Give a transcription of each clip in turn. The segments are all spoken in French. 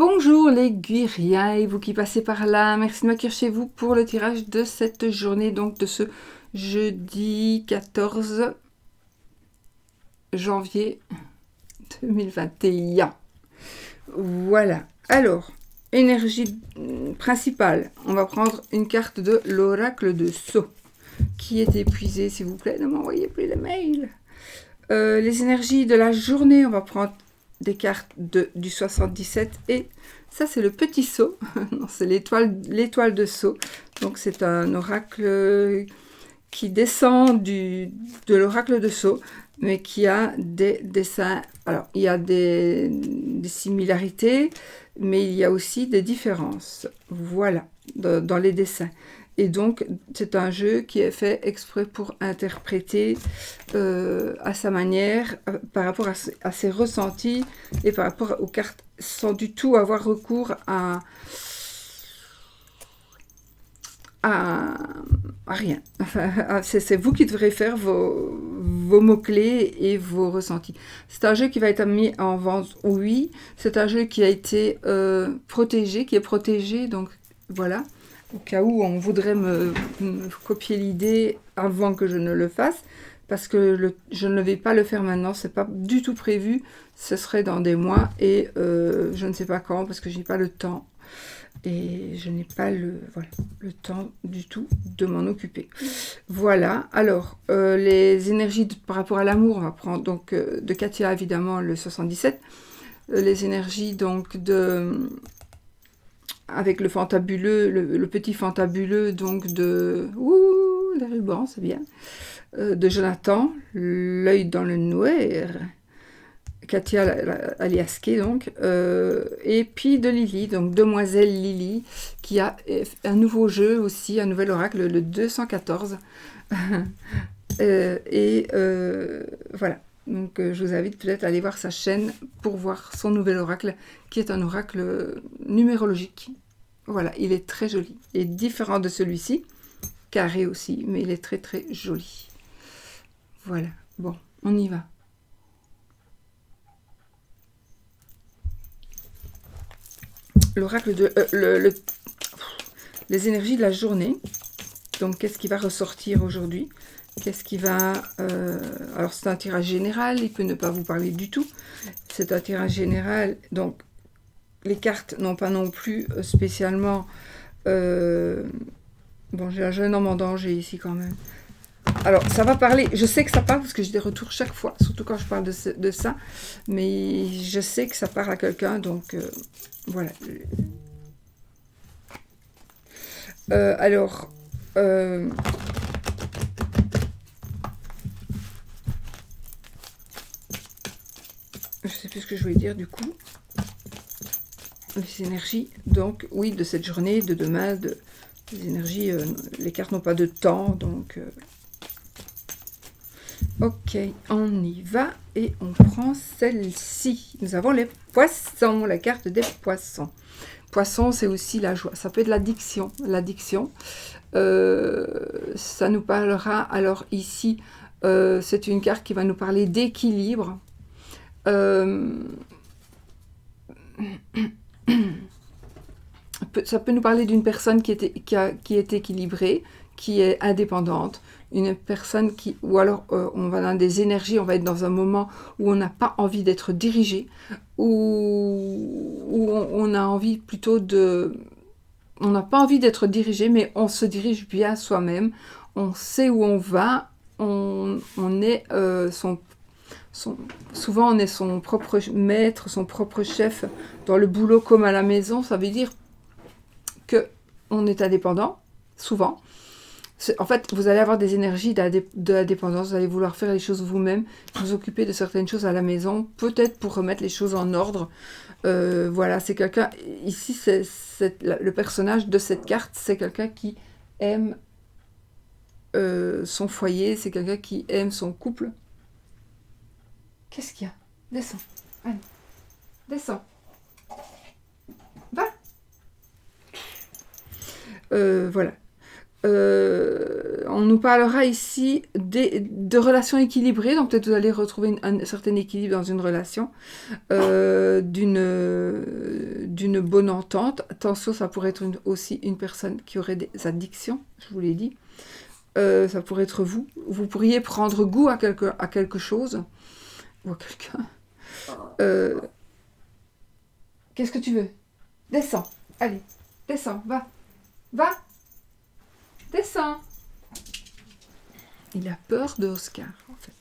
Bonjour les Guiriens et vous qui passez par là, merci de m'accueillir chez vous pour le tirage de cette journée, donc de ce jeudi 14 janvier 2021. Voilà, alors, énergie principale, on va prendre une carte de l'oracle de Sceaux, qui est épuisée, s'il vous plaît, ne m'envoyez plus de mails. Les énergies de la journée, on va prendre des cartes du 77 et ça c'est le petit Sceau, c'est l'étoile de Sceaux, donc c'est un oracle qui descend de l'oracle de Sceaux, mais qui a des dessins, alors il y a des similarités, mais il y a aussi des différences, voilà, dans les dessins. Et donc, c'est un jeu qui est fait exprès pour interpréter à sa manière, par rapport à ses ressentis et par rapport aux cartes, sans du tout avoir recours à rien. C'est vous qui devrez faire vos mots-clés et vos ressentis. C'est un jeu qui va être mis en vente, oui. C'est un jeu qui a été protégé, qui est protégé, donc voilà. Au cas où on voudrait me copier l'idée avant que je ne le fasse, parce que je ne vais pas le faire maintenant, c'est pas du tout prévu, ce serait dans des mois, et je ne sais pas quand, parce que je n'ai pas le temps, et je n'ai pas le temps du tout de m'en occuper. Voilà, alors, les énergies par rapport à l'amour, on va prendre donc de Katia, évidemment, le 77, les énergies donc avec le fantabuleux, le petit fantabuleux, donc de... Ouh, les rubans, c'est bien. De Jonathan, l'œil dans le noir. Katia Aliaské, donc. Et puis de Lily, donc Demoiselle Lily, qui a un nouveau jeu aussi, un nouvel oracle, le 214. Voilà. Donc je vous invite peut-être à aller voir sa chaîne pour voir son nouvel oracle, qui est un oracle numérologique. Voilà, il est très joli. Il est différent de celui-ci, carré aussi, mais il est très très joli. Voilà, bon, on y va. L'oracle de... les énergies de la journée. Donc qu'est-ce qui va ressortir aujourd'hui? Qu'est-ce qui va... alors c'est un tirage général, il peut ne pas vous parler du tout. C'est un tirage général, donc les cartes n'ont pas non plus spécialement... bon, j'ai un jeune homme en danger ici quand même. Alors, ça va parler... Je sais que ça parle parce que j'ai des retours chaque fois, surtout quand je parle de ça. Mais je sais que ça parle à quelqu'un, donc voilà. Alors... je sais plus ce que je voulais dire du coup. Les énergies, donc, oui, de cette journée, de demain, les énergies, les cartes n'ont pas de temps, donc... ok, on y va et on prend celle-ci. Nous avons les poissons, la carte des poissons. Poisson, c'est aussi la joie. Ça peut être l'addiction. L'addiction, ça nous parlera, alors ici, c'est une carte qui va nous parler d'équilibre. Ça peut nous parler d'une personne qui est équilibrée, qui est indépendante, une personne qui... Ou alors, on va dans des énergies, on va être dans un moment où on n'a pas envie d'être dirigé, où on a envie plutôt de... On n'a pas envie d'être dirigé, mais on se dirige bien soi-même, on sait où on va, on est souvent on est son propre maître, son propre chef dans le boulot comme à la maison. Ça veut dire qu'on est indépendant, souvent. En fait, vous allez avoir des énergies de la dépendance, vous allez vouloir faire les choses vous-même, vous occuper de certaines choses à la maison, peut-être pour remettre les choses en ordre. Voilà, c'est quelqu'un... Ici, le personnage de cette carte, c'est quelqu'un qui aime son foyer, c'est quelqu'un qui aime son couple. Qu'est-ce qu'il y a? Descends. Allez. Descends. Va. Voilà. On nous parlera ici de relations équilibrées, donc peut-être vous allez retrouver un certain équilibre dans une relation, d'une bonne entente. Attention, ça pourrait être aussi une personne qui aurait des addictions, je vous l'ai dit. Ça pourrait être vous. Vous pourriez prendre goût à quelque chose, ou à quelqu'un. Qu'est-ce que tu veux? Descends, allez, descends, va, descends. Il a peur de Oscar, en fait.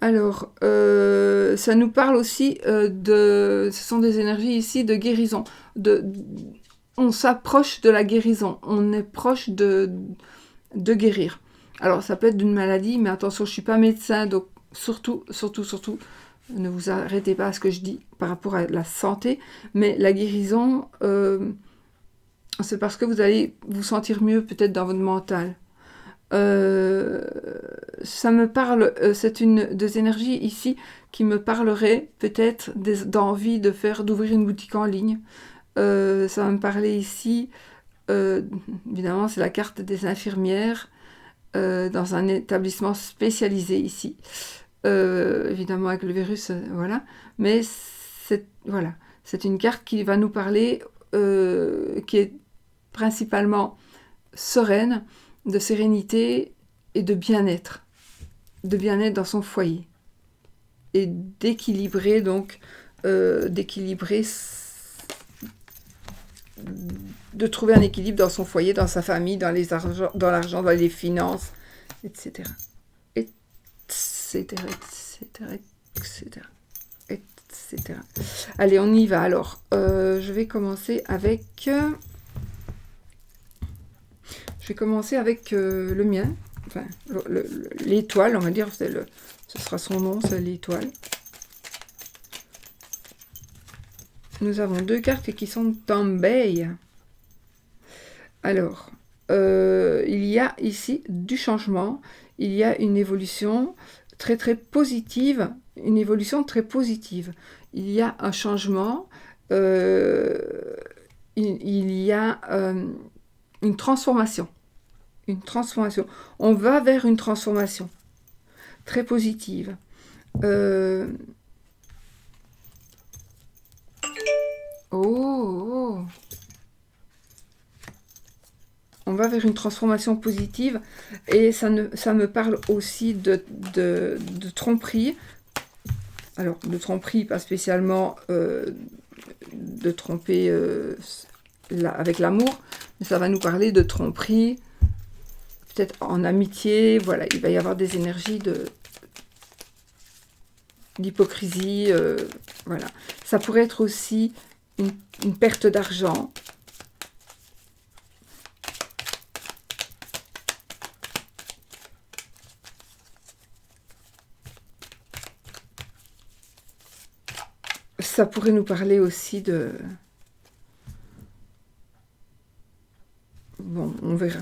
Alors, ça nous parle aussi ce sont des énergies ici de guérison. On s'approche de la guérison, on est proche de guérir. Alors, ça peut être d'une maladie, mais attention, je ne suis pas médecin, donc surtout, ne vous arrêtez pas à ce que je dis par rapport à la santé, mais la guérison, c'est parce que vous allez vous sentir mieux peut-être dans votre mental. Ça me parle, c'est une des énergies ici qui me parlerait peut-être d'envie d'ouvrir une boutique en ligne. Ça va me parler ici, évidemment c'est la carte des infirmières dans un établissement spécialisé ici. Évidemment avec le virus, voilà. Mais c'est une carte qui va nous parler, qui est principalement sereine, de sérénité et de bien-être dans son foyer. Et d'équilibrer, donc, de trouver un équilibre dans son foyer, dans sa famille, dans l'argent, dans les finances, etc. Allez, on y va. Alors, je vais commencer avec... le mien, enfin l'étoile, on va dire, ce sera son nom, c'est l'étoile. Nous avons deux cartes qui sont tombées. Alors, il y a ici du changement, il y a une évolution très très positive, Il y a un changement, il y a une transformation. On va vers une transformation très positive. On va vers une transformation positive et ça me parle aussi de tromperie. Alors, de tromperie, pas spécialement de tromper avec l'amour, mais ça va nous parler de tromperie, peut-être en amitié, voilà, il va y avoir des énergies d'hypocrisie, voilà. Ça pourrait être aussi une perte d'argent. Ça pourrait nous parler aussi de... Bon, on verra.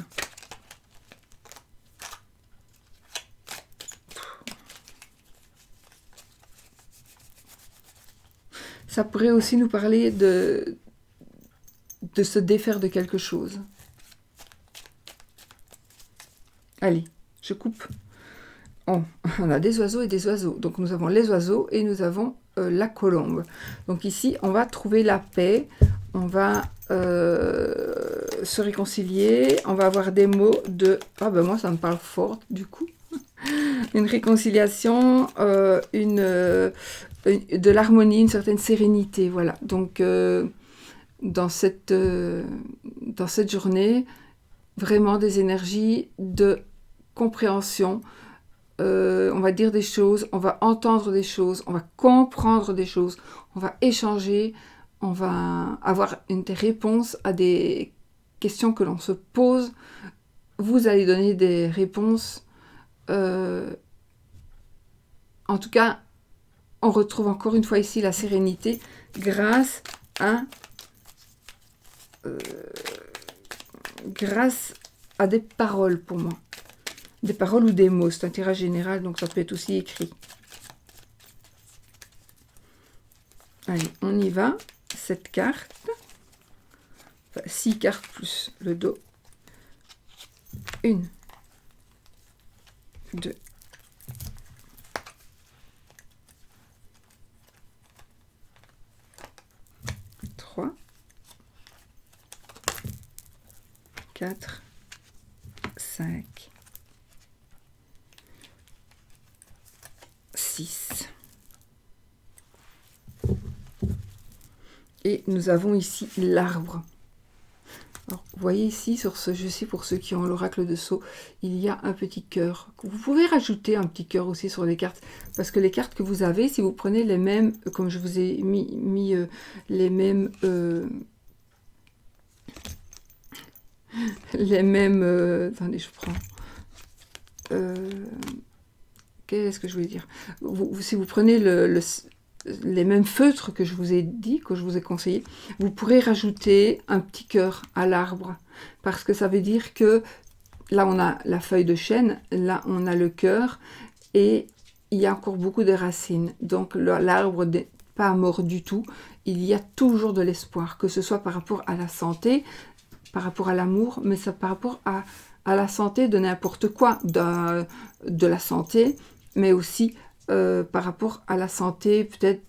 Ça pourrait aussi nous parler de se défaire de quelque chose. Allez, je coupe. Oh, on a des oiseaux et des oiseaux. Donc nous avons les oiseaux et nous avons la colombe. Donc ici, on va trouver la paix. On va se réconcilier. On va avoir des mots de... Ah ben moi, ça me parle fort du coup. Une réconciliation, de l'harmonie, une certaine sérénité. Voilà. Donc dans cette journée, vraiment des énergies de compréhension. On va dire des choses, on va entendre des choses, on va comprendre des choses, on va échanger, on va avoir des réponses à des questions que l'on se pose. Vous allez donner des réponses. En tout cas, on retrouve encore une fois ici la sérénité grâce à des paroles pour moi. Des paroles ou des mots, c'est un tirage général, donc ça peut être aussi écrit. Allez, on y va. 7 cartes. Enfin, 6 cartes plus le dos. 1, 2, 3, 4, 5, 6. Et nous avons ici l'arbre. Alors, vous voyez ici, sur ce jeu-ci, pour ceux qui ont l'oracle de Sceaux, il y a un petit cœur. Vous pouvez rajouter un petit cœur aussi sur les cartes, parce que les cartes que vous avez, si vous prenez les mêmes, comme je vous ai mis les mêmes... attendez, je prends... qu'est-ce que je voulais dire, si vous prenez les mêmes feutres que je vous ai dit, que je vous ai conseillé, vous pourrez rajouter un petit cœur à l'arbre, parce que ça veut dire que là on a la feuille de chêne, là on a le cœur, et il y a encore beaucoup de racines, donc l'arbre n'est pas mort du tout, il y a toujours de l'espoir, que ce soit par rapport à la santé, par rapport à l'amour, mais ça par rapport à la santé de n'importe quoi, de la santé, mais aussi par rapport à la santé peut-être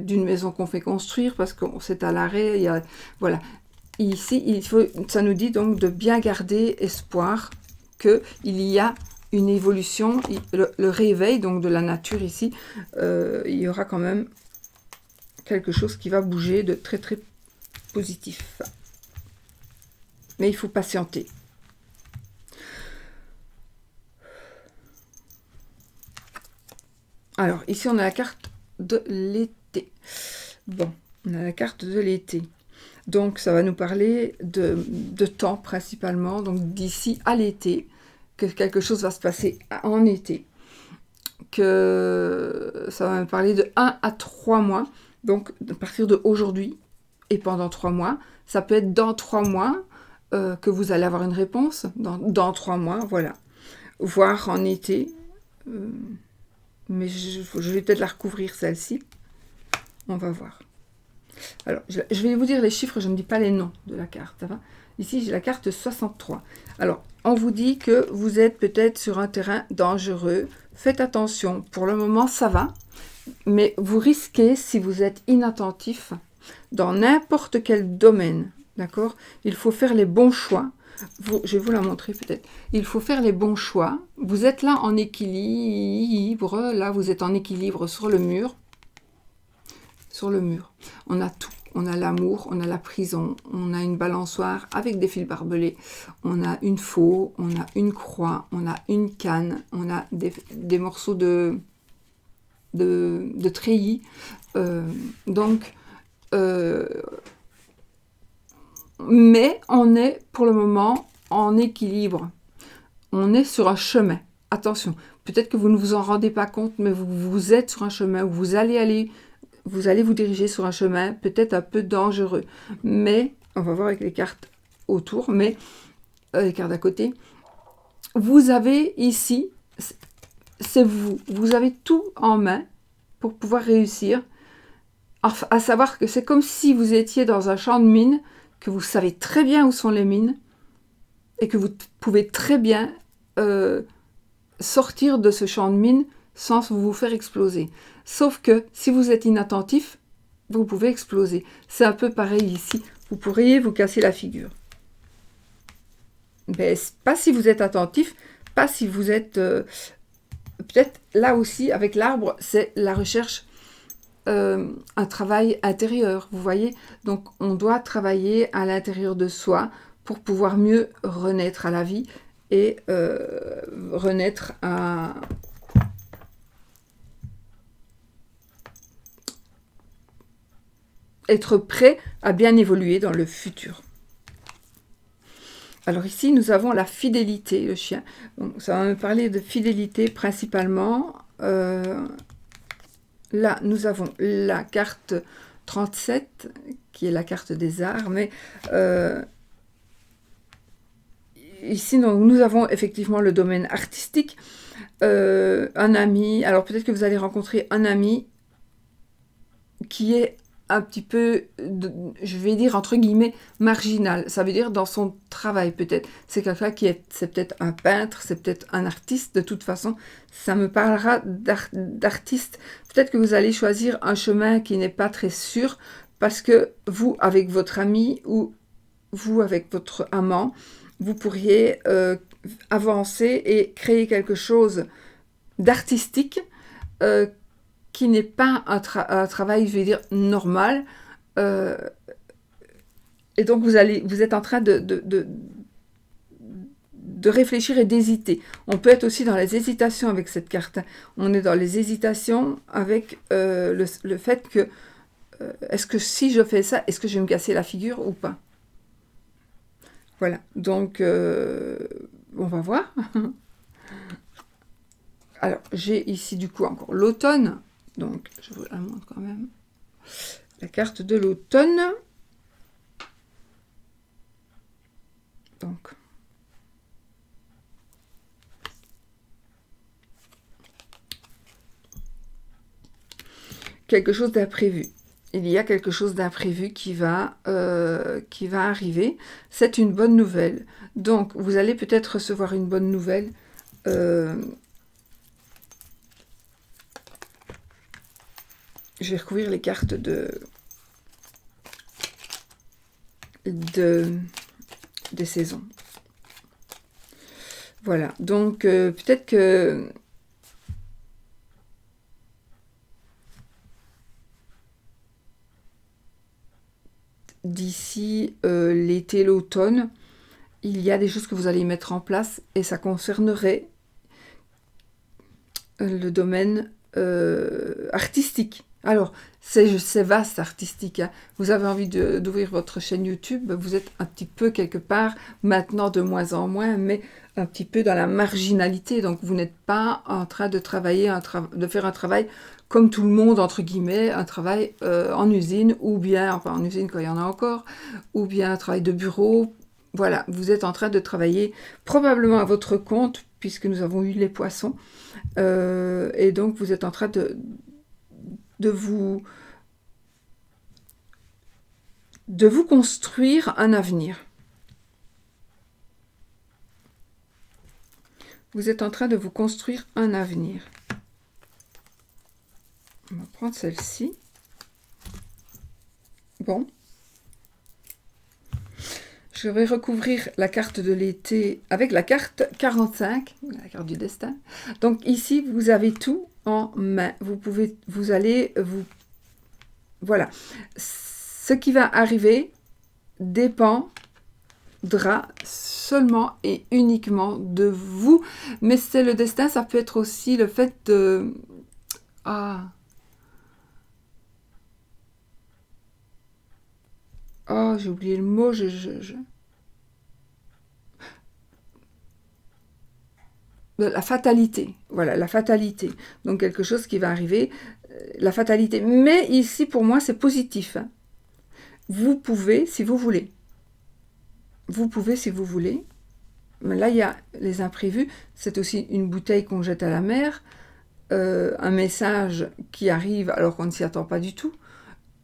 d'une maison qu'on fait construire, parce que c'est à l'arrêt, voilà. Ici, ça nous dit donc de bien garder espoir qu'il y a une évolution, le réveil donc de la nature ici, il y aura quand même quelque chose qui va bouger de très très positif. Mais il faut patienter. Alors, ici, on a la carte de l'été. Bon, on a la carte de l'été. Donc, ça va nous parler de temps, principalement. Donc, d'ici à l'été, que quelque chose va se passer en été. Que ça va me parler de 1 à 3 mois. Donc, à partir d'aujourd'hui et pendant 3 mois. Ça peut être dans 3 mois que vous allez avoir une réponse. Dans 3 mois, voilà. Voire en été. Mais je vais peut-être la recouvrir, celle-ci. On va voir. Alors, je vais vous dire les chiffres, je ne dis pas les noms de la carte. Ça va? Ici, j'ai la carte 63. Alors, on vous dit que vous êtes peut-être sur un terrain dangereux. Faites attention. Pour le moment, ça va. Mais vous risquez, si vous êtes inattentif, dans n'importe quel domaine, d'accord? Il faut faire les bons choix. Je vais vous la montrer peut-être. Il faut faire les bons choix. Vous êtes là en équilibre. Là, vous êtes en équilibre sur le mur. Sur le mur. On a tout. On a l'amour, on a la prison, on a une balançoire avec des fils barbelés, on a une faux, on a une croix, on a une canne, on a des morceaux de treillis. Mais on est pour le moment en équilibre. On est sur un chemin. Attention, peut-être que vous ne vous en rendez pas compte, mais vous êtes sur un chemin où vous allez vous diriger sur un chemin peut-être un peu dangereux. Mais, on va voir avec les cartes autour, mais les cartes d'à côté. Vous avez ici, c'est vous. Vous avez tout en main pour pouvoir réussir. À savoir que c'est comme si vous étiez dans un champ de mines, que vous savez très bien où sont les mines, et que vous pouvez très bien sortir de ce champ de mines sans vous faire exploser. Sauf que si vous êtes inattentif, vous pouvez exploser. C'est un peu pareil ici. Vous pourriez vous casser la figure. Mais pas si vous êtes attentif, pas si vous êtes... peut-être là aussi, avec l'arbre, c'est la recherche, un travail intérieur, vous voyez. Donc, on doit travailler à l'intérieur de soi pour pouvoir mieux renaître à la vie et renaître à... être prêt à bien évoluer dans le futur. Alors ici, nous avons la fidélité, le chien. Donc, ça va me parler de fidélité principalement. Là, nous avons la carte 37, qui est la carte des arts. Mais ici, donc, nous avons effectivement le domaine artistique. Un ami, alors peut-être que vous allez rencontrer un ami qui est un petit peu, je vais dire entre guillemets, marginal. Ça veut dire dans son travail peut-être. C'est quelqu'un c'est peut-être un peintre, c'est peut-être un artiste. De toute façon, ça me parlera d'artiste. Peut-être que vous allez choisir un chemin qui n'est pas très sûr parce que vous, avec votre ami ou vous, avec votre amant, vous pourriez avancer et créer quelque chose d'artistique qui n'est pas un travail, je vais dire, normal. Et donc, vous êtes en train de réfléchir et d'hésiter. On peut être aussi dans les hésitations avec cette carte. On est dans les hésitations avec le fait que est-ce que si je fais ça, est-ce que je vais me casser la figure ou pas? Voilà, donc on va voir. Alors, j'ai ici du coup encore l'automne. Donc, je vous la montre quand même. La carte de l'automne. Donc, quelque chose d'imprévu. Il y a quelque chose d'imprévu qui va arriver. C'est une bonne nouvelle. Donc, vous allez peut-être recevoir une bonne nouvelle. Je vais recouvrir les cartes des saisons. Voilà, donc peut-être que d'ici l'été, l'automne, il y a des choses que vous allez mettre en place et ça concernerait le domaine artistique. Alors, c'est vaste, artistique. Hein. Vous avez envie d'ouvrir votre chaîne YouTube, vous êtes un petit peu quelque part, maintenant de moins en moins, mais un petit peu dans la marginalité. Donc, vous n'êtes pas en train de travailler, de faire un travail comme tout le monde, entre guillemets, un travail en usine, ou bien, enfin en usine quand il y en a encore, ou bien un travail de bureau. Voilà, vous êtes en train de travailler probablement à votre compte, puisque nous avons eu les poissons. Et donc, vous êtes en train de vous construire un avenir. Vous êtes en train de vous construire un avenir. On va prendre celle-ci. Bon. Je vais recouvrir la carte de l'été avec la carte 45, la carte du destin. Donc ici, vous avez tout en main. Voilà. Ce qui va arriver dépendra seulement et uniquement de vous. Mais c'est le destin, ça peut être aussi le fait de... Oh, j'ai oublié le mot, la fatalité, voilà, la fatalité. Donc quelque chose qui va arriver, la fatalité. Mais ici, pour moi, c'est positif. Hein. Vous pouvez, si vous voulez. Vous pouvez, si vous voulez. Mais là, il y a les imprévus. C'est aussi une bouteille qu'on jette à la mer. Un message qui arrive alors qu'on ne s'y attend pas du tout.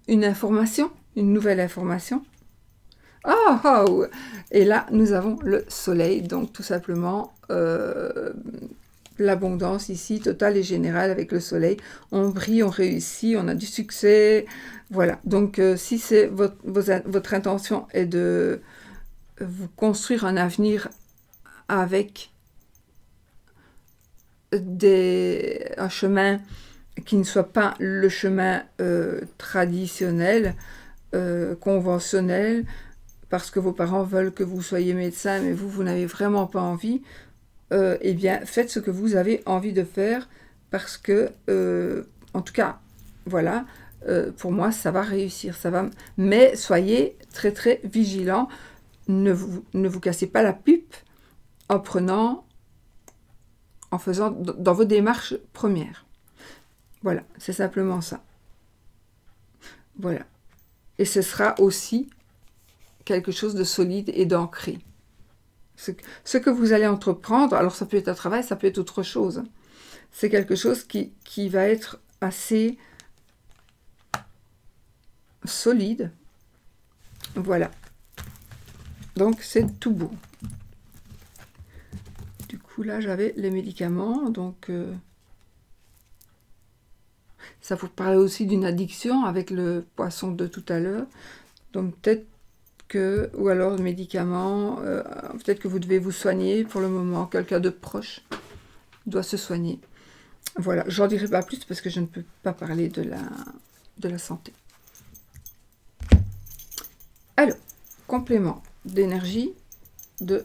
Une information, une nouvelle information. Oh! Et là, nous avons le soleil, donc tout simplement l'abondance ici, totale et générale avec le soleil. On brille, on réussit, on a du succès. Voilà, donc si c'est votre intention est de vous construire un avenir avec un chemin qui ne soit pas le chemin traditionnel, conventionnel, parce que vos parents veulent que vous soyez médecin, mais vous n'avez vraiment pas envie, eh bien, faites ce que vous avez envie de faire, parce que, en tout cas, voilà, pour moi, ça va réussir, ça va. Mais soyez très, très vigilants, ne vous cassez pas la pipe en faisant dans vos démarches premières. Voilà, c'est simplement ça. Voilà. Et ce sera aussi quelque chose de solide et d'ancré. Ce que vous allez entreprendre, alors ça peut être un travail, ça peut être autre chose. C'est quelque chose qui va être assez solide. Voilà. Donc, c'est tout beau. Du coup, là, j'avais les médicaments. Donc, ça vous parlait aussi d'une addiction avec le poisson de tout à l'heure. Donc, peut-être que... Ou alors, le médicament... peut-être que vous devez vous soigner pour le moment. Quelqu'un de proche doit se soigner. Voilà. J'en dirai pas plus parce que je ne peux pas parler de la santé. Alors, complément d'énergie de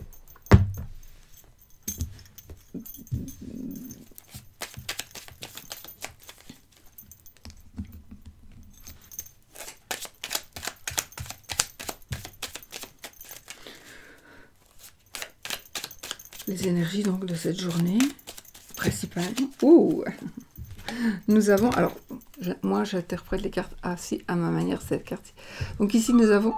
les énergies donc de cette journée principale. Ouh, nous avons, alors moi j'interprète les cartes ainsi à ma manière, cette carte. Donc ici nous avons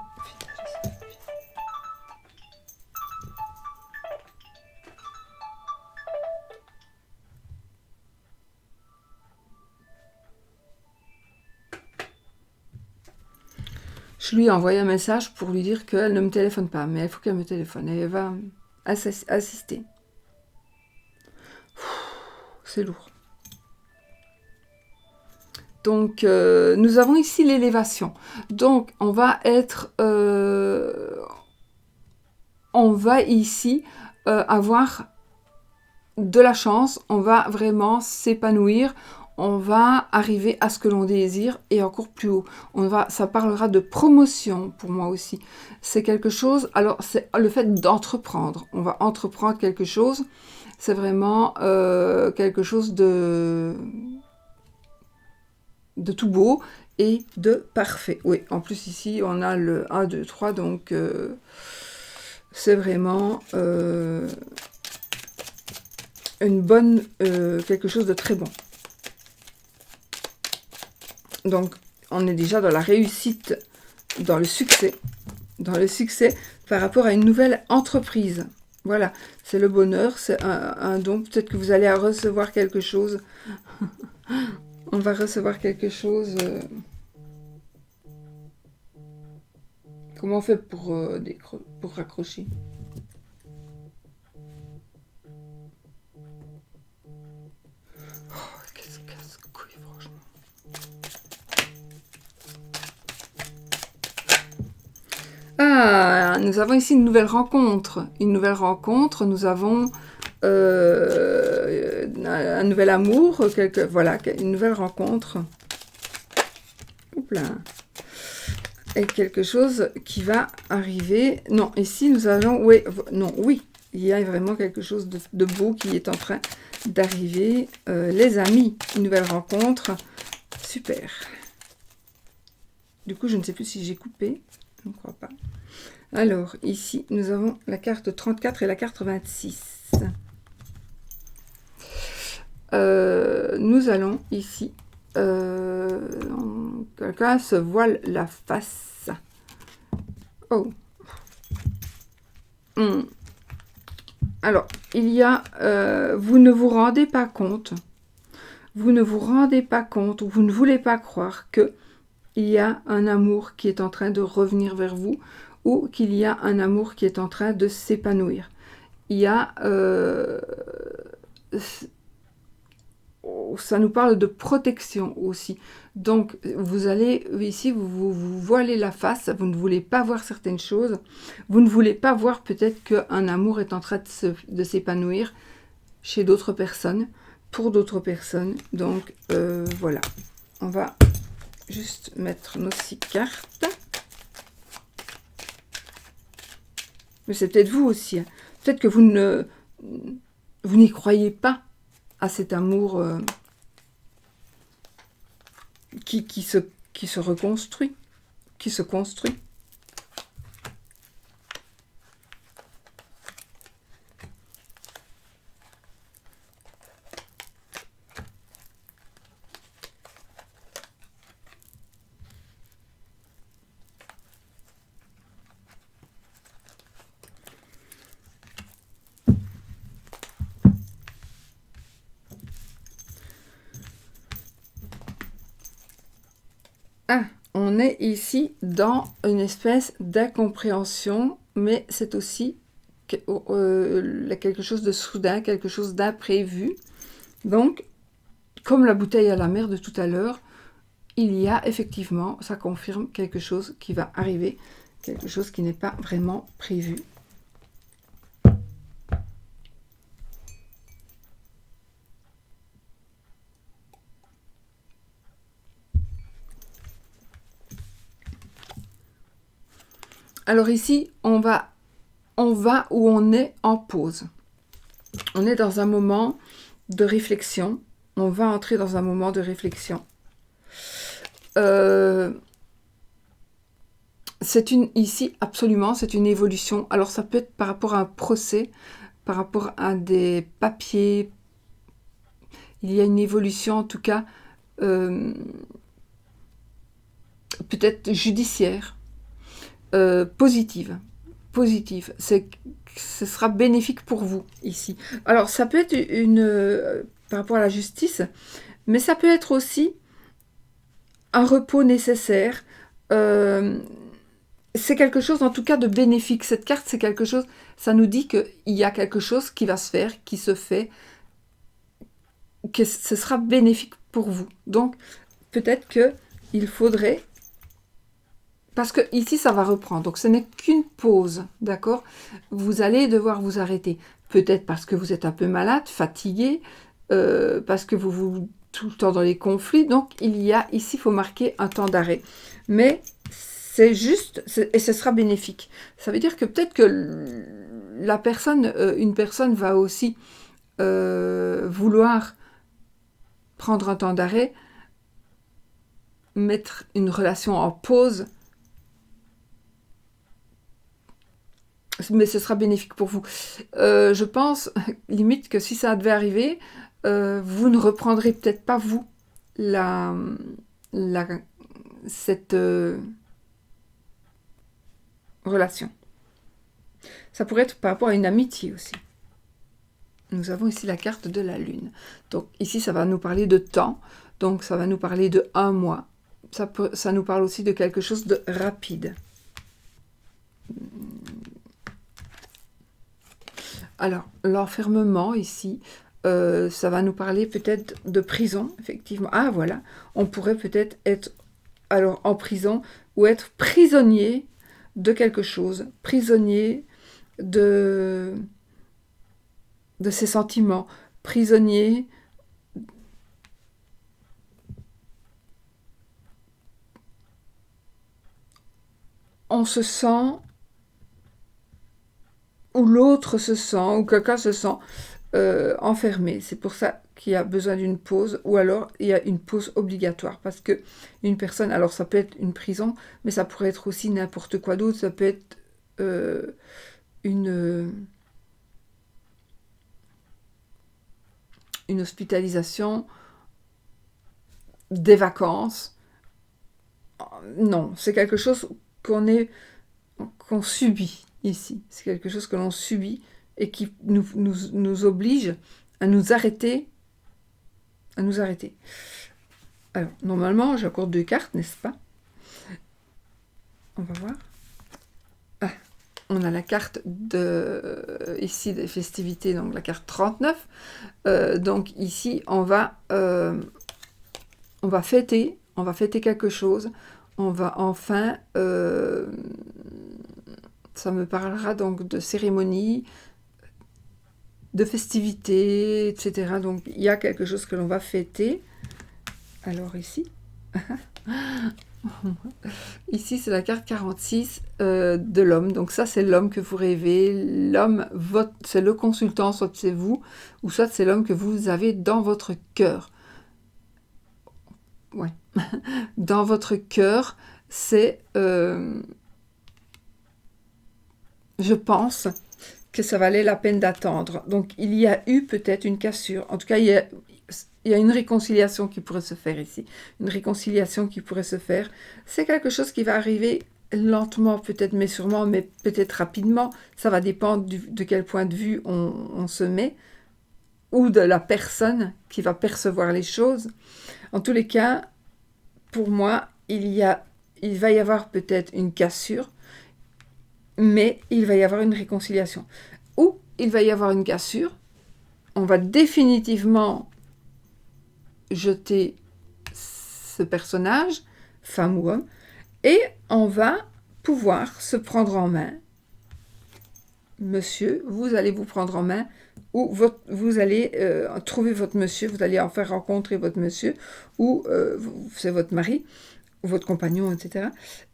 je lui ai envoyé un message pour lui dire qu'elle ne me téléphone pas, mais il faut qu'elle me téléphone. Elle va assister. C'est lourd. Donc, nous avons ici l'élévation. Donc, on va être... on va ici avoir de la chance. On va vraiment s'épanouir. On va arriver à ce que l'on désire et encore plus haut. Ça parlera de promotion pour moi aussi. C'est quelque chose... Alors, c'est le fait d'entreprendre. On va entreprendre quelque chose. C'est vraiment quelque chose de tout beau et de parfait. Oui, en plus ici, on a le 1, 2, 3, donc c'est vraiment une bonne, quelque chose de très bon. Donc, on est déjà dans la réussite, dans le succès par rapport à une nouvelle entreprise. Voilà, c'est le bonheur, c'est un don. Peut-être que vous allez recevoir quelque chose. On va recevoir quelque chose. Comment on fait pour raccrocher? Oh, qu'est-ce que casse-couille, franchement. Ah, nous avons ici une nouvelle rencontre. Une nouvelle rencontre. Nous avons un nouvel amour. Voilà, une nouvelle rencontre. Oups là. Et quelque chose qui va arriver. Non, ici nous avons... Oui, non, oui. Il y a vraiment quelque chose de beau qui est en train d'arriver. Les amis, une nouvelle rencontre. Super. Du coup, je ne sais plus si j'ai coupé. Je ne crois pas. Alors, ici, nous avons la carte 34 et la carte 26. Nous allons ici... quelqu'un se voile la face. Oh. Alors, il y a... vous ne vous rendez pas compte. Vous ne vous rendez pas compte, vous ne voulez pas croire que il y a un amour qui est en train de revenir vers vous ou qu'il y a un amour qui est en train de s'épanouir. Il y a... ça nous parle de protection aussi. Donc, vous allez ici, vous voilez la face, vous ne voulez pas voir certaines choses. Vous ne voulez pas voir peut-être qu'un amour est en train de s'épanouir chez d'autres personnes, pour d'autres personnes. Donc, voilà. On va juste mettre nos 6 cartes. Mais c'est peut-être vous aussi. Hein. Peut-être que vous n'y croyez pas à cet amour qui se reconstruit, qui se construit. on est ici dans une espèce d'incompréhension, mais c'est aussi quelque chose de soudain, quelque chose d'imprévu. Donc, comme la bouteille à la mer de tout à l'heure, il y a effectivement, ça confirme quelque chose qui va arriver, quelque chose qui n'est pas vraiment prévu. Alors ici, on va où on est en pause. On est dans un moment de réflexion. On va entrer dans un moment de réflexion. Ici, absolument, c'est une évolution. Alors, ça peut être par rapport à un procès, par rapport à des papiers. Il y a une évolution, en tout cas, peut-être judiciaire, positive. Ce sera bénéfique pour vous, ici. Alors, ça peut être par rapport à la justice, mais ça peut être aussi un repos nécessaire. C'est quelque chose, en tout cas, de bénéfique. Cette carte, c'est quelque chose, ça nous dit qu'il y a quelque chose qui va se faire, qui se fait, que ce sera bénéfique pour vous. Donc, peut-être qu'il faudrait... Parce que ici, ça va reprendre. Donc, ce n'est qu'une pause, d'accord? Vous allez devoir vous arrêter. Peut-être parce que vous êtes un peu malade, fatigué, parce que vous tout le temps dans les conflits. Donc, ici, il faut marquer un temps d'arrêt. Mais c'est juste, et ce sera bénéfique. Ça veut dire que peut-être que une personne va aussi vouloir prendre un temps d'arrêt, mettre une relation en pause, mais ce sera bénéfique pour vous. Je pense, limite, que si ça devait arriver, vous ne reprendrez peut-être pas, vous, cette relation. Ça pourrait être par rapport à une amitié aussi. Nous avons ici la carte de la lune. Donc ici, ça va nous parler de temps. Donc ça va nous parler de 1 mois. Ça nous parle aussi de quelque chose de rapide. Alors, l'enfermement ici, ça va nous parler peut-être de prison, effectivement. Ah, voilà, on pourrait peut-être être alors en prison ou être prisonnier de quelque chose, prisonnier de ses sentiments, prisonnier on se sent, ou l'autre se sent, ou quelqu'un se sent enfermé. C'est pour ça qu'il y a besoin d'une pause, ou alors il y a une pause obligatoire, parce que une personne, alors ça peut être une prison, mais ça pourrait être aussi n'importe quoi d'autre, ça peut être une hospitalisation, des vacances. Non, c'est quelque chose qu'on subit ici. C'est quelque chose que l'on subit et qui nous oblige à nous arrêter. Alors, normalement, j'ai encore 2 cartes, n'est-ce pas? On va voir. Ah, on a la carte ici des festivités, donc la carte 39. Donc ici, on va fêter quelque chose. On va enfin... ça me parlera donc de cérémonie, de festivités, etc. Donc, il y a quelque chose que l'on va fêter. Alors, ici... ici, c'est la carte 46 de l'homme. Donc, ça, c'est l'homme que vous rêvez. L'homme, c'est le consultant, soit c'est vous, ou soit c'est l'homme que vous avez dans votre cœur. Ouais. Dans votre cœur, c'est... je pense que ça valait la peine d'attendre. Donc, il y a eu peut-être une cassure. En tout cas, il y a une réconciliation qui pourrait se faire ici. Une réconciliation qui pourrait se faire. C'est quelque chose qui va arriver lentement, peut-être, mais sûrement, mais peut-être rapidement. Ça va dépendre de quel point de vue on se met, ou de la personne qui va percevoir les choses. En tous les cas, pour moi, il y a il va y avoir peut-être une cassure, mais il va y avoir une réconciliation. Ou il va y avoir une cassure, on va définitivement jeter ce personnage, femme ou homme, et on va pouvoir se prendre en main. Monsieur, vous allez vous prendre en main, ou vous allez trouver votre monsieur, vous allez en faire rencontrer votre monsieur, ou c'est votre mari, ou votre compagnon, etc.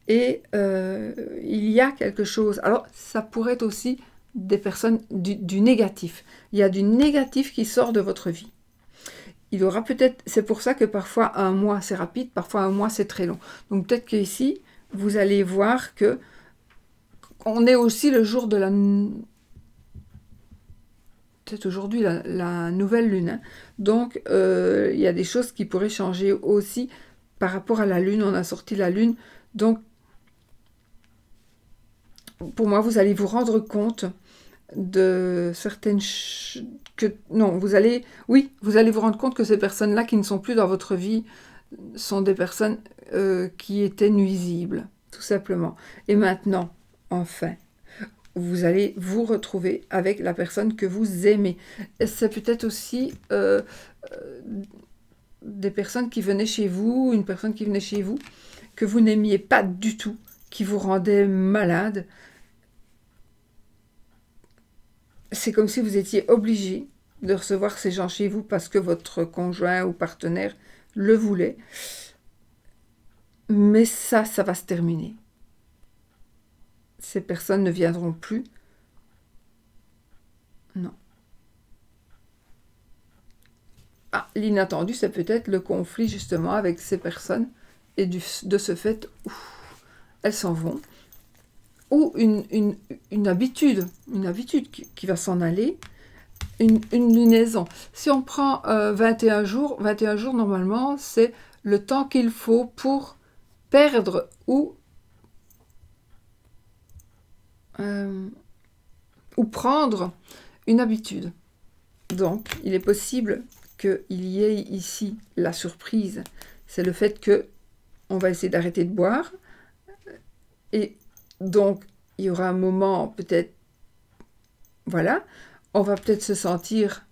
Et il y a quelque chose. Alors, ça pourrait être aussi des personnes du négatif. Il y a du négatif qui sort de votre vie. Il y aura peut-être, c'est pour ça que parfois un mois c'est rapide, parfois un mois c'est très long. Donc peut-être qu'ici, vous allez voir que on est aussi le jour de la... Peut-être aujourd'hui la nouvelle lune. Hein. Donc il y a des choses qui pourraient changer aussi par rapport à la lune. On a sorti la lune. Donc pour moi, vous allez vous rendre compte de certaines vous allez vous rendre compte que ces personnes-là qui ne sont plus dans votre vie sont des personnes qui étaient nuisibles, tout simplement. Et maintenant, enfin, vous allez vous retrouver avec la personne que vous aimez. C'est peut-être aussi des personnes qui venaient chez vous, une personne qui venait chez vous, que vous n'aimiez pas du tout, qui vous rendait malade. C'est comme si vous étiez obligé de recevoir ces gens chez vous parce que votre conjoint ou partenaire le voulait. Mais ça va se terminer. Ces personnes ne viendront plus. Non. Ah, l'inattendu, c'est peut-être le conflit justement avec ces personnes. Et de ce fait, elles s'en vont. Ou une habitude qui va s'en aller. Une lunaison. Si on prend 21 jours normalement, c'est le temps qu'il faut pour perdre ou prendre une habitude. Donc, il est possible qu'il y ait ici la surprise. C'est le fait que on va essayer d'arrêter de boire. Et donc, il y aura un moment, peut-être, voilà, on va peut-être se sentir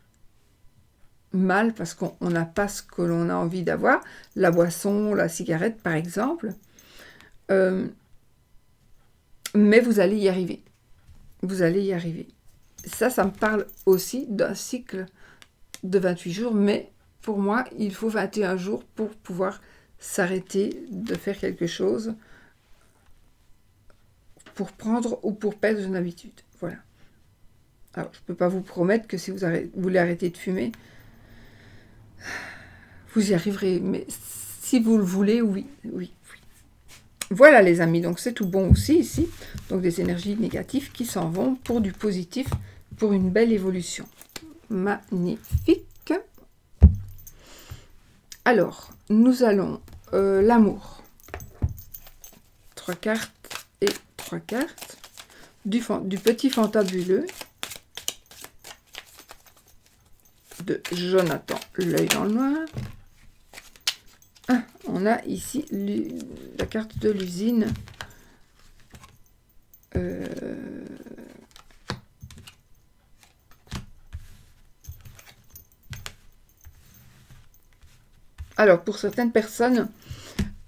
mal parce qu'on n'a pas ce que l'on a envie d'avoir, la boisson, la cigarette par exemple, mais vous allez y arriver. Vous allez y arriver. Ça me parle aussi d'un cycle de 28 jours, mais pour moi, il faut 21 jours pour pouvoir s'arrêter de faire quelque chose pour prendre ou pour perdre une habitude. Voilà. Alors, je ne peux pas vous promettre que si vous voulez arrêter de fumer, vous y arriverez, mais si vous le voulez, oui. Voilà les amis, donc c'est tout bon aussi ici. Donc des énergies négatives qui s'en vont pour du positif, pour une belle évolution. Magnifique. Alors, nous allons l'amour. 3 cartes et 3 cartes. Du petit fantabuleux. De Jonathan, l'œil dans le noir. Ah, on a ici la carte de l'usine. Alors, pour certaines personnes,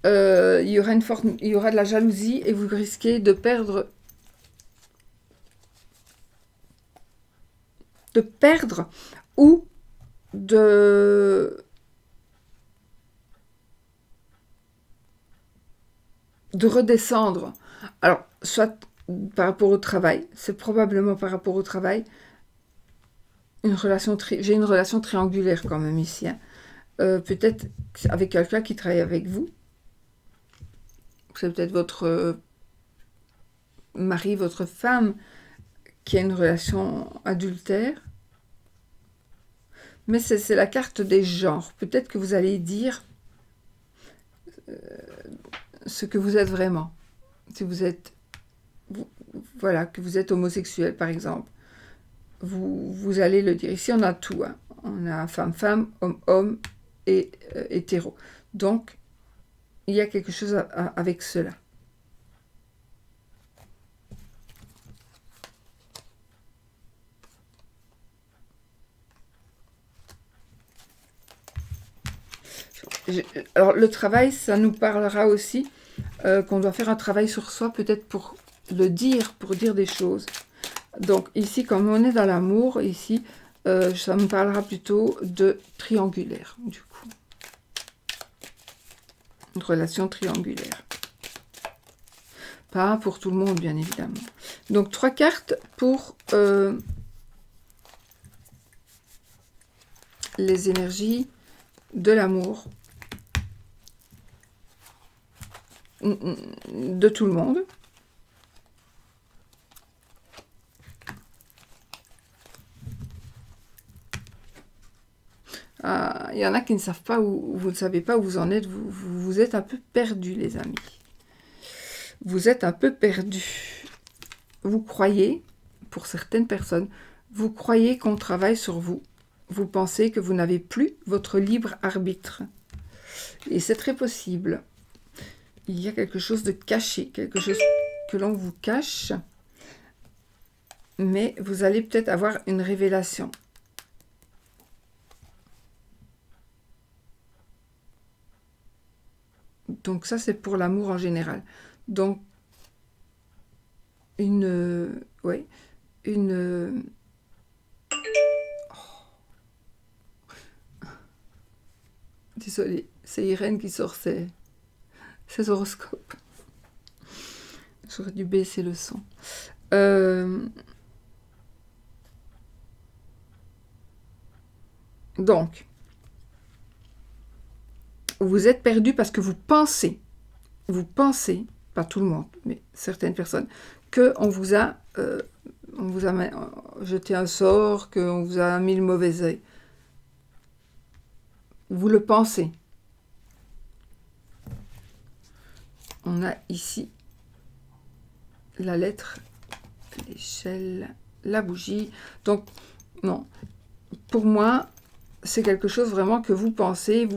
il y aura de la jalousie et vous risquez de perdre ou de redescendre. Alors, soit par rapport au travail, c'est probablement par rapport au travail, j'ai une relation triangulaire quand même ici, hein. Peut-être avec quelqu'un qui travaille avec vous, c'est peut-être votre mari, votre femme, qui a une relation adultère. Mais c'est la carte des genres. Peut-être que vous allez dire ce que vous êtes vraiment. Si vous êtes... voilà, que vous êtes homosexuel, par exemple. Vous allez le dire. Ici, on a tout. Hein. On a femme-femme, homme-homme et hétéro. Donc, il y a quelque chose avec cela. Alors, le travail, ça nous parlera aussi qu'on doit faire un travail sur soi, peut-être pour le dire, pour dire des choses. Donc, ici, comme on est dans l'amour, ici, ça me parlera plutôt de triangulaire, du coup. Une relation triangulaire. Pas pour tout le monde, bien évidemment. Donc, 3 cartes pour les énergies de l'amour de tout le monde. Il y en a qui ne savent pas où, vous ne savez pas où vous en êtes, vous êtes un peu perdus, les amis. Vous êtes un peu perdus. Vous croyez, pour certaines personnes, vous croyez qu'on travaille sur vous. Vous pensez que vous n'avez plus votre libre arbitre. Et c'est très possible. Il y a quelque chose de caché, quelque chose que l'on vous cache, mais vous allez peut-être avoir une révélation. Donc ça, c'est pour l'amour en général. Donc, ouais, désolée, c'est Irène qui sort ses horoscopes. J'aurais dû baisser le son. Donc, vous êtes perdu parce que vous pensez, pas tout le monde, mais certaines personnes, qu'on vous a, jeté un sort, qu'on vous a mis le mauvais œil. Vous le pensez. On a ici la lettre, l'échelle, la bougie. Donc, non. Pour moi, c'est quelque chose vraiment que vous pensez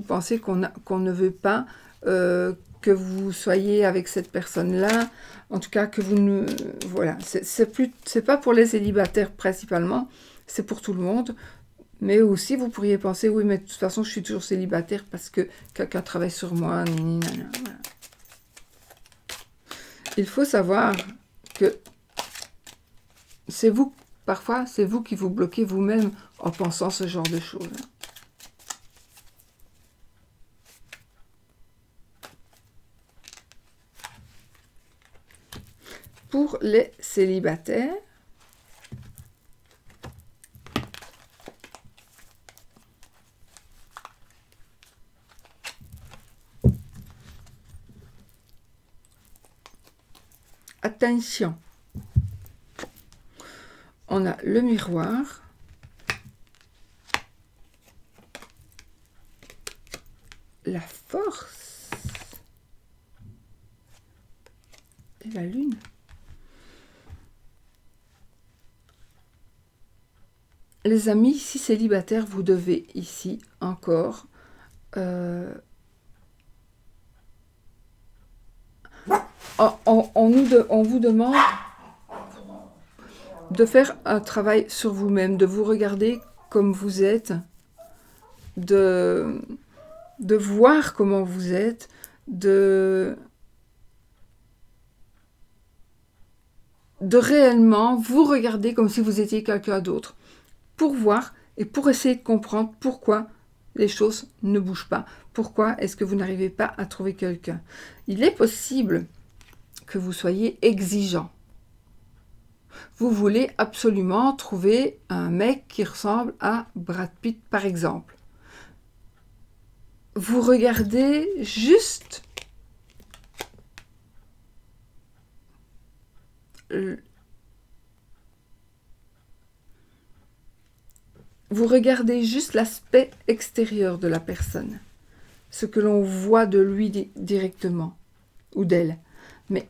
qu'on ne veut pas que vous soyez avec cette personne-là. En tout cas, que vous ne... Voilà, c'est pas pour les célibataires principalement, c'est pour tout le monde. Mais aussi, vous pourriez penser, oui, mais de toute façon, je suis toujours célibataire parce que quelqu'un travaille sur moi. Voilà. Il faut savoir que c'est vous, parfois, c'est vous qui vous bloquez vous-même en pensant ce genre de choses. Pour les célibataires, attention, on a le miroir, la force et la lune. Les amis, si célibataires, vous devez ici encore on vous demande de faire un travail sur vous-même, de vous regarder comme vous êtes, de voir comment vous êtes, de réellement vous regarder comme si vous étiez quelqu'un d'autre, pour voir et pour essayer de comprendre pourquoi les choses ne bougent pas. Pourquoi est-ce que vous n'arrivez pas à trouver quelqu'un? Il est possible que vous soyez exigeant. Vous voulez absolument trouver un mec qui ressemble à Brad Pitt, par exemple. Vous regardez juste l'aspect extérieur de la personne, ce que l'on voit de lui directement, ou d'elle. Mais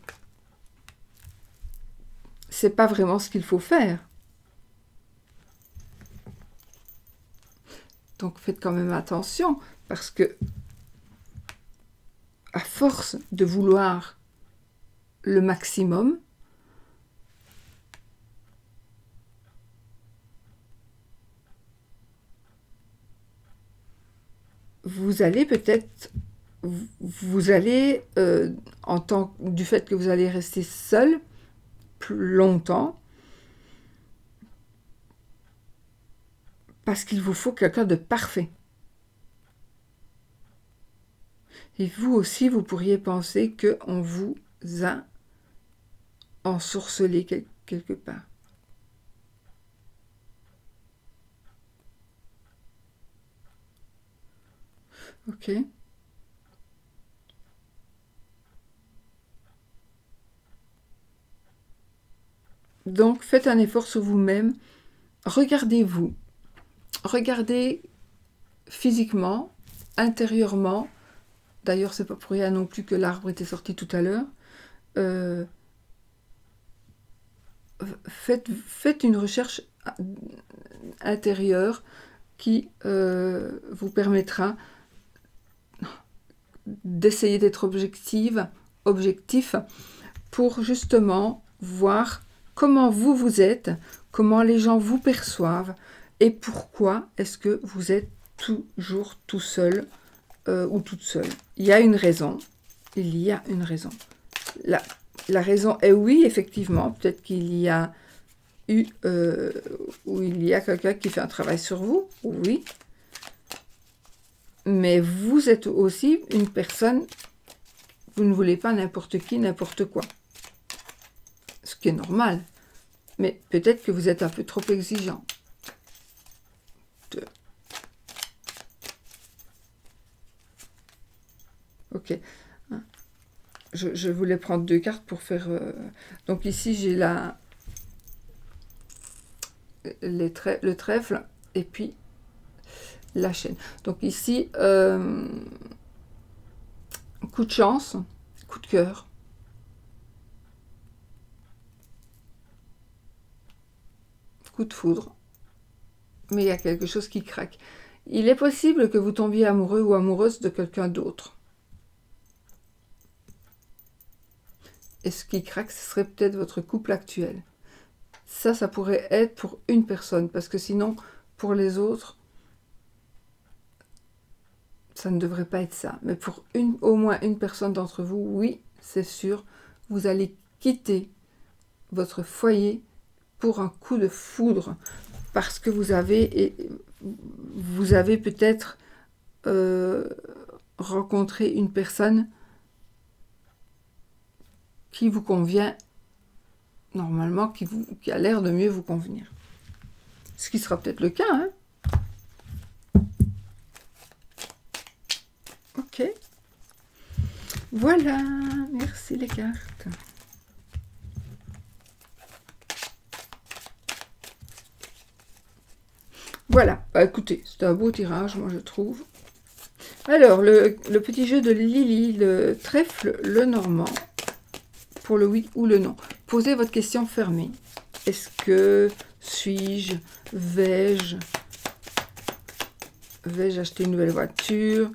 c'est pas vraiment ce qu'il faut faire. Donc faites quand même attention, parce que à force de vouloir le maximum, vous allez peut-être, vous allez, du fait que vous allez rester seul plus longtemps, parce qu'il vous faut quelqu'un de parfait. Et vous aussi, vous pourriez penser qu'on vous a ensorcelé quelque part. Ok. Donc, faites un effort sur vous-même. Regardez-vous. Regardez physiquement, intérieurement. D'ailleurs, c'est pas pour rien non plus que l'arbre était sorti tout à l'heure. Faites une recherche intérieure qui vous permettra d'essayer d'être objectif pour justement voir comment vous êtes, comment les gens vous perçoivent et pourquoi est-ce que vous êtes toujours tout seul ou toute seule. Il y a une raison. Il y a une raison. La raison est oui, effectivement. Peut-être qu'il y a eu ou il y a quelqu'un qui fait un travail sur vous. Oui. Mais vous êtes aussi une personne, vous ne voulez pas n'importe qui, n'importe quoi. Ce qui est normal. Mais peut-être que vous êtes un peu trop exigeant. Ok. Je voulais prendre 2 cartes pour faire... Donc ici, j'ai le trèfle et puis la chaîne. Donc ici, coup de chance, coup de cœur. Coup de foudre. Mais il y a quelque chose qui craque. Il est possible que vous tombiez amoureux ou amoureuse de quelqu'un d'autre. Et ce qui craque, ce serait peut-être votre couple actuel. Ça pourrait être pour une personne, parce que sinon, pour les autres, ça ne devrait pas être ça. Mais pour au moins une personne d'entre vous, oui, c'est sûr, vous allez quitter votre foyer pour un coup de foudre, parce que vous avez peut-être rencontré une personne qui vous convient normalement, qui a l'air de mieux vous convenir. Ce qui sera peut-être le cas, hein. Ok. Voilà, merci les cartes. Voilà, bah écoutez, c'est un beau tirage, moi je trouve. Alors, le petit jeu de Lily, le trèfle, le normand, pour le oui ou le non. Posez votre question fermée. Est-ce que, suis-je, vais-je acheter une nouvelle voiture,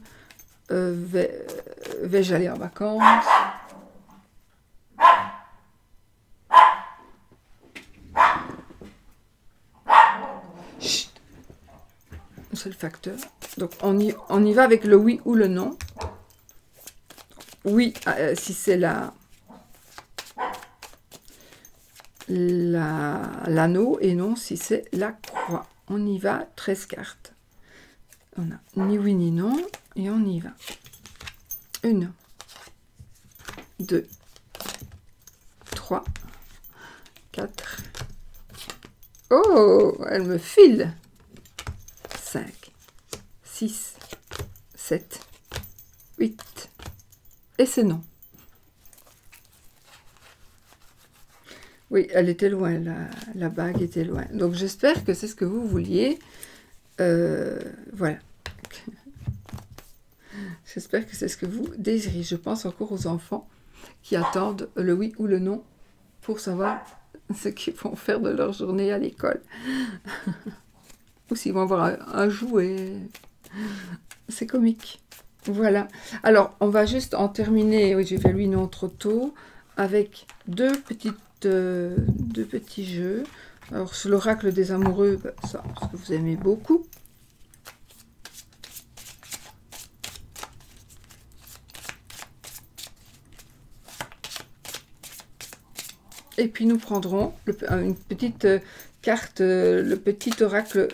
vais-je aller en vacances? Chut. C'est le facteur. Donc on y va avec le oui ou le non. Oui, si c'est l'anneau, et non si c'est la croix. On y va, 13 cartes. On a ni oui ni non, et on y va. 1, 2, 3, 4. Oh, elle me file. 5, 6, 7, 8. Et c'est non. Oui, elle était loin, la bague était loin. Donc j'espère que c'est ce que vous vouliez. Voilà. J'espère que c'est ce que vous désirez. Je pense encore aux enfants qui attendent le oui ou le non pour savoir ce qu'ils vont faire de leur journée à l'école. Ou s'ils vont avoir un jouet. C'est comique. Voilà. Alors, on va juste en terminer, oui, j'ai fait lui non trop tôt, avec deux petits jeux. Alors, sur l'oracle des amoureux, bah, ça, parce que vous aimez beaucoup. Et puis, nous prendrons une petite carte, le petit oracle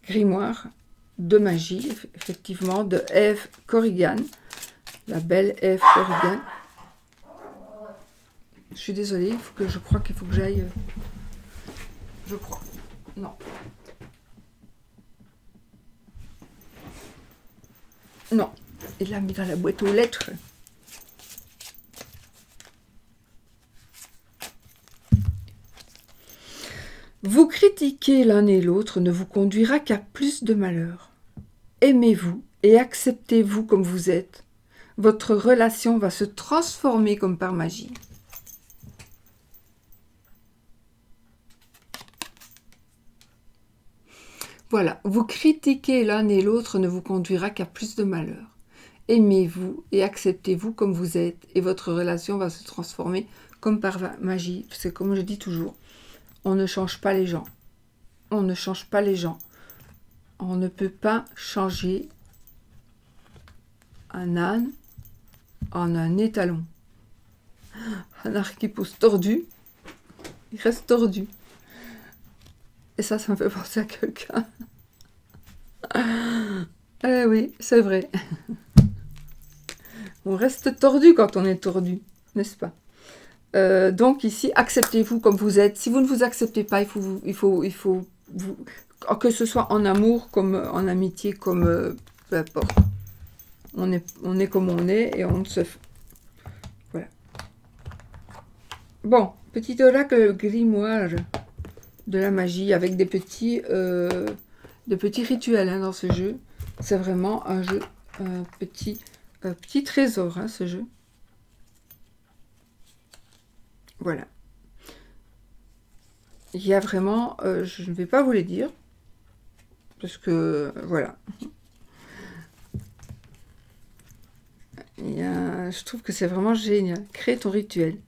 grimoire de magie, effectivement, de Eve Corrigan, la belle Eve Corrigan. Je suis désolée, je crois qu'il faut que j'aille. Je crois. Non. Non. Il l'a mis dans la boîte aux lettres. Vous critiquer l'un et l'autre ne vous conduira qu'à plus de malheur. Aimez-vous et acceptez-vous comme vous êtes. Votre relation va se transformer comme par magie. Voilà, vous critiquer l'un et l'autre ne vous conduira qu'à plus de malheur. Aimez-vous et acceptez-vous comme vous êtes, et votre relation va se transformer comme par magie. C'est comme je dis toujours, on ne change pas les gens. On ne change pas les gens. On ne peut pas changer un âne en un étalon. Un arc-qui-pousse tordu, il reste tordu. Et ça me fait penser à quelqu'un. Oui, c'est vrai. On reste tordu quand on est tordu, n'est-ce pas? Donc ici, acceptez-vous comme vous êtes. Si vous ne vous acceptez pas, il faut vous, que ce soit en amour, comme en amitié, comme peu importe. On est comme on est et on se... Voilà. Bon, petit oracle grimoire de la magie avec des petits rituels dans ce jeu. C'est vraiment un jeu, un petit trésor, hein, ce jeu. Voilà. Il y a vraiment, je ne vais pas vous les dire, parce que, voilà. Je trouve que c'est vraiment génial. Créer ton rituel.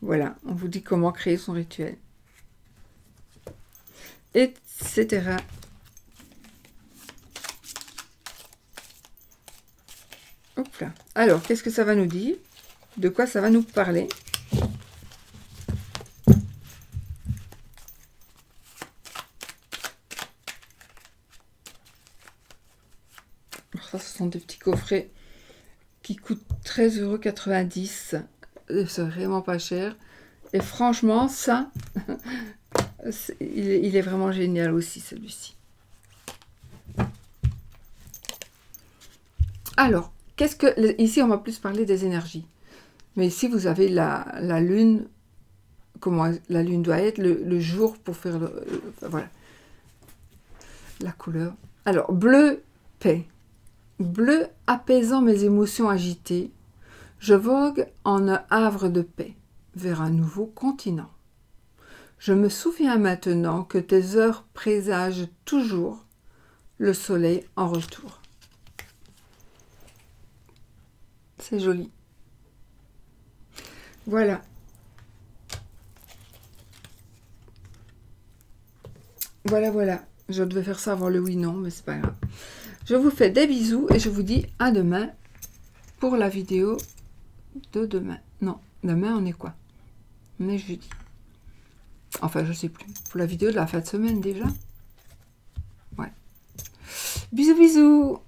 Voilà, on vous dit comment créer son rituel. Etc. Hop là. Alors, qu'est-ce que ça va nous dire? De quoi ça va nous parler? Alors ça, ce sont des petits coffrets qui coûtent 13,90 €. C'est vraiment pas cher. Et franchement, ça, il est vraiment génial aussi, celui-ci. Alors, ici, on va plus parler des énergies. Mais ici, vous avez la lune, comment la lune doit être, le jour pour faire voilà. La couleur. Alors, bleu, paix. Bleu apaisant mes émotions agitées, je vogue en un havre de paix, vers un nouveau continent. Je me souviens maintenant que tes heures présagent toujours le soleil en retour. C'est joli. Voilà. Voilà. Je devais faire ça avant le oui-non, mais c'est pas grave. Je vous fais des bisous et je vous dis à demain pour la vidéo de demain. Non, demain on est quoi? On est jeudi. Enfin, je sais plus. Pour la vidéo de la fin de semaine déjà. Ouais. Bisous.